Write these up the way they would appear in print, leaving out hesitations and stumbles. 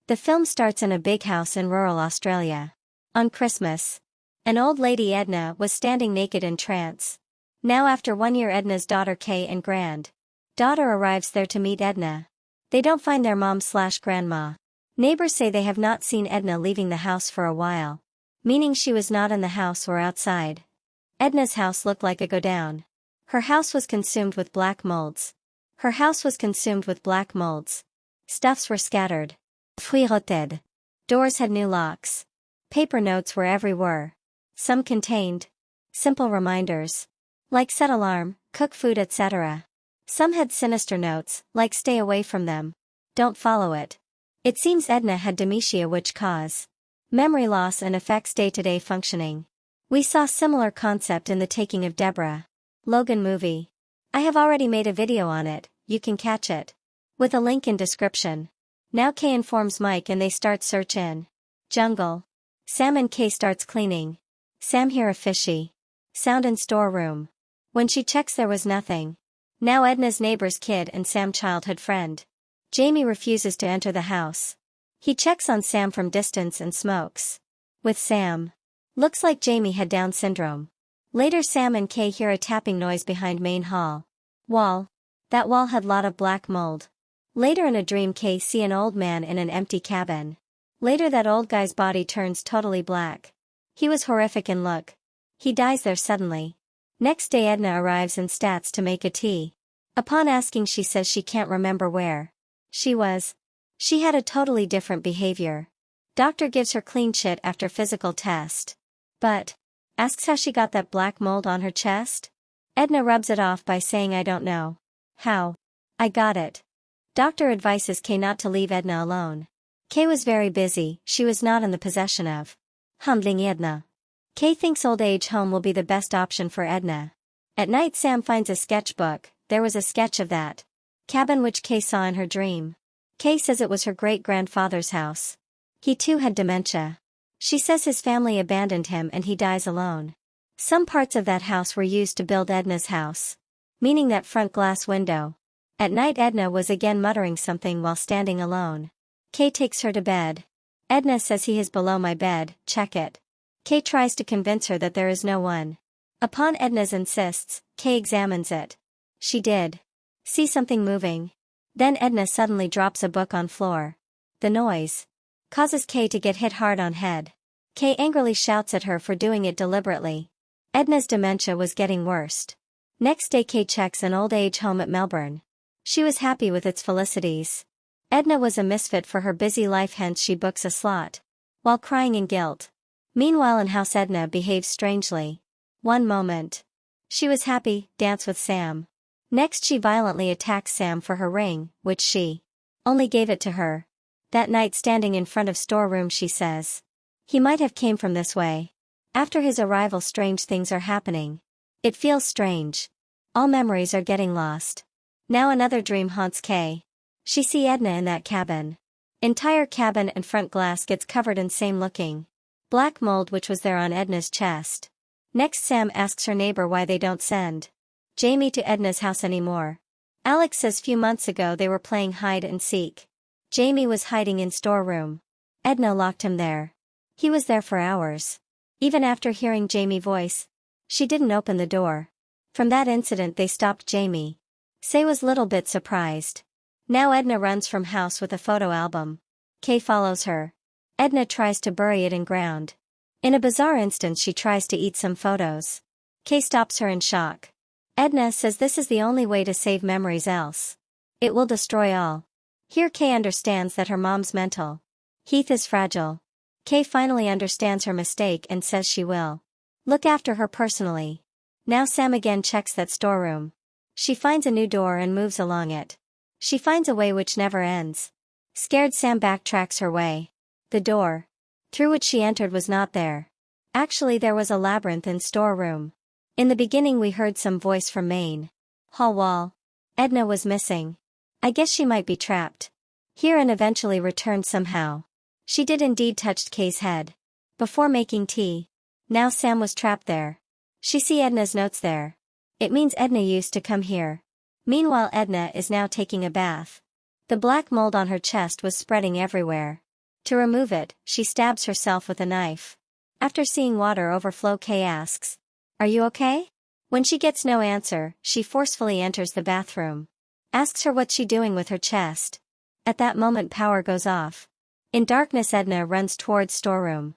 The film starts in a big house in rural Australia. On Christmas, an old lady Edna was standing naked in trance. Now after 1 year Edna's daughter Kay and daughter arrives there to meet Edna. They don't find their mom/grandma. Neighbors say they have not seen Edna leaving the house for a while. Meaning she was not in the house or outside. Edna's house looked like a go-down. Her house was consumed with black molds. Stuffs were scattered. Fruits rotted. Doors had new locks. Paper notes were everywhere. Some contained simple reminders, like set alarm, cook food, etc. Some had sinister notes, like stay away from them. Don't follow it. It seems Edna had dementia, which cause memory loss and affects day-to-day functioning. We saw similar concept in The Taking of Deborah Logan movie. I have already made a video on it, you can catch it with a link in description. Now Kay informs Mike and they start search in jungle. Sam and Kay starts cleaning. Sam hear a fishy sound in storeroom. When she checks there was nothing. Now Edna's neighbor's kid and Sam childhood friend Jamie refuses to enter the house. He checks on Sam from distance and smokes with Sam. Looks like Jamie had Down syndrome. Later Sam and Kay hear a tapping noise behind main hall wall. That wall had lot of black mold. Later in a dream Kay see an old man in an empty cabin. Later that old guy's body turns totally black. He was horrific in look. He dies there suddenly. Next day Edna arrives and starts to make a tea. Upon asking she says she can't remember where she was. She had a totally different behavior. Doctor gives her clean shit after physical test. But asks how she got that black mold on her chest. Edna rubs it off by saying I don't know how I got it. Doctor advises Kay not to leave Edna alone. Kay was very busy, she was not in the possession of humbling Edna. Kay thinks old age home will be the best option for Edna. At night Sam finds a sketchbook. There was a sketch of that cabin which Kay saw in her dream. Kay says it was her great-grandfather's house. He too had dementia. She says his family abandoned him and he dies alone. Some parts of that house were used to build Edna's house. Meaning that front glass window. At night Edna was again muttering something while standing alone. Kay takes her to bed. Edna says he is below my bed, check it. Kay tries to convince her that there is no one. Upon Edna's insists, Kay examines it. She did see something moving. Then Edna suddenly drops a book on floor. The noise causes Kay to get hit hard on head. Kay angrily shouts at her for doing it deliberately. Edna's dementia was getting worse. Next day Kay checks an old age home at Melbourne. She was happy with its felicities. Edna was a misfit for her busy life, hence she books a slot. While crying in guilt. Meanwhile in house Edna behaves strangely. One moment she was happy, dance with Sam. Next she violently attacks Sam for her ring, which she only gave it to her. That night standing in front of storeroom she says he might have came from this way. After his arrival strange things are happening. It feels strange. All memories are getting lost. Now another dream haunts Kay. She see Edna in that cabin. Entire cabin and front glass gets covered in same looking black mold which was there on Edna's chest. Next Sam asks her neighbor why they don't send Jamie to Edna's house anymore. Alex says few months ago they were playing hide and seek. Jamie was hiding in storeroom. Edna locked him there. He was there for hours. Even after hearing Jamie's voice, she didn't open the door. From that incident they stopped Jamie. Say was little bit surprised. Now Edna runs from house with a photo album. Kay follows her. Edna tries to bury it in ground. In a bizarre instance she tries to eat some photos. Kay stops her in shock. Edna says this is the only way to save memories, else it will destroy all. Here Kay understands that her mom's mental health is fragile. Kay finally understands her mistake and says she will look after her personally. Now Sam again checks that storeroom. She finds a new door and moves along it. She finds a way which never ends. Scared Sam backtracks her way. The door through which she entered was not there. Actually there was a labyrinth in storeroom. In the beginning we heard some voice from main hall wall. Edna was missing. I guess she might be trapped here and eventually returned somehow. She did indeed touched Kay's head before making tea. Now Sam was trapped there. She see Edna's notes there. It means Edna used to come here. Meanwhile Edna is now taking a bath. The black mold on her chest was spreading everywhere. To remove it, she stabs herself with a knife. After seeing water overflow, Kay asks, "Are you okay?" When she gets no answer, she forcefully enters the bathroom. Asks her what's she doing with her chest. At that moment power goes off. In darkness Edna runs towards storeroom.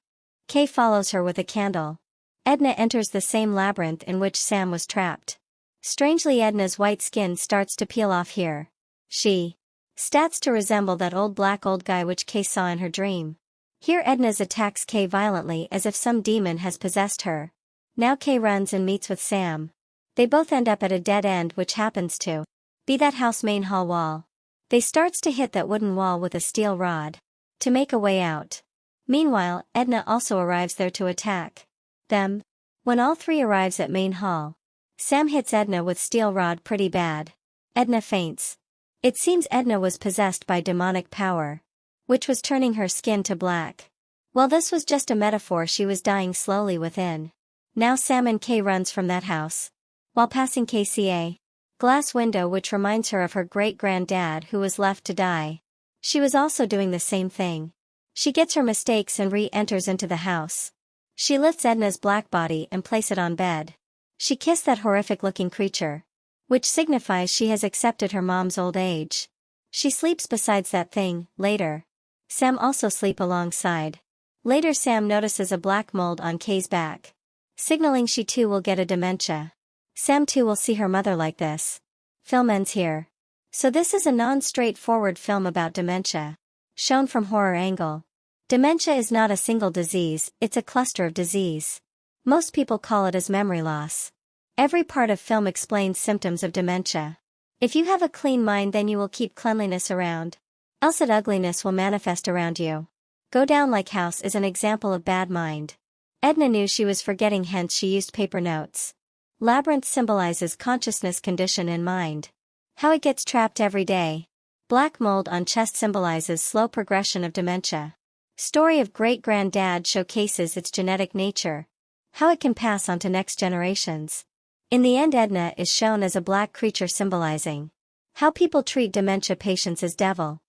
Kay follows her with a candle. Edna enters the same labyrinth in which Sam was trapped. Strangely Edna's white skin starts to peel off here. She starts to resemble that old guy which Kay saw in her dream. Here Edna attacks Kay violently as if some demon has possessed her. Now Kay runs and meets with Sam. They both end up at a dead end which happens to be that house main hall wall. They starts to hit that wooden wall with a steel rod to make a way out. Meanwhile, Edna also arrives there to attack them. When all three arrives at main hall, Sam hits Edna with steel rod pretty bad. Edna faints. It seems Edna was possessed by demonic power, which was turning her skin to black. Well, this was just a metaphor, she was dying slowly within. Now Sam and Kay runs from that house. While passing KCA glass window which reminds her of her great-granddad who was left to die. She was also doing the same thing. She gets her mistakes and re-enters into the house. She lifts Edna's black body and places it on bed. She kissed that horrific-looking creature, which signifies she has accepted her mom's old age. She sleeps besides that thing. Later, Sam also sleep alongside. Later Sam notices a black mold on Kay's back, signaling she too will get a dementia. Sam too will see her mother like this. Film ends here. So this is a non-straightforward film about dementia, shown from horror angle. Dementia is not a single disease, it's a cluster of disease. Most people call it as memory loss. Every part of film explains symptoms of dementia. If you have a clean mind, then you will keep cleanliness around. Else that ugliness will manifest around you. Go down like house is an example of bad mind. Edna knew she was forgetting, hence she used paper notes. Labyrinth symbolizes consciousness, condition in mind. How it gets trapped every day. Black mold on chest symbolizes slow progression of dementia. Story of great-granddad showcases its genetic nature. How it can pass on to next generations. In the end, Edna is shown as a black creature symbolizing how people treat dementia patients as devil.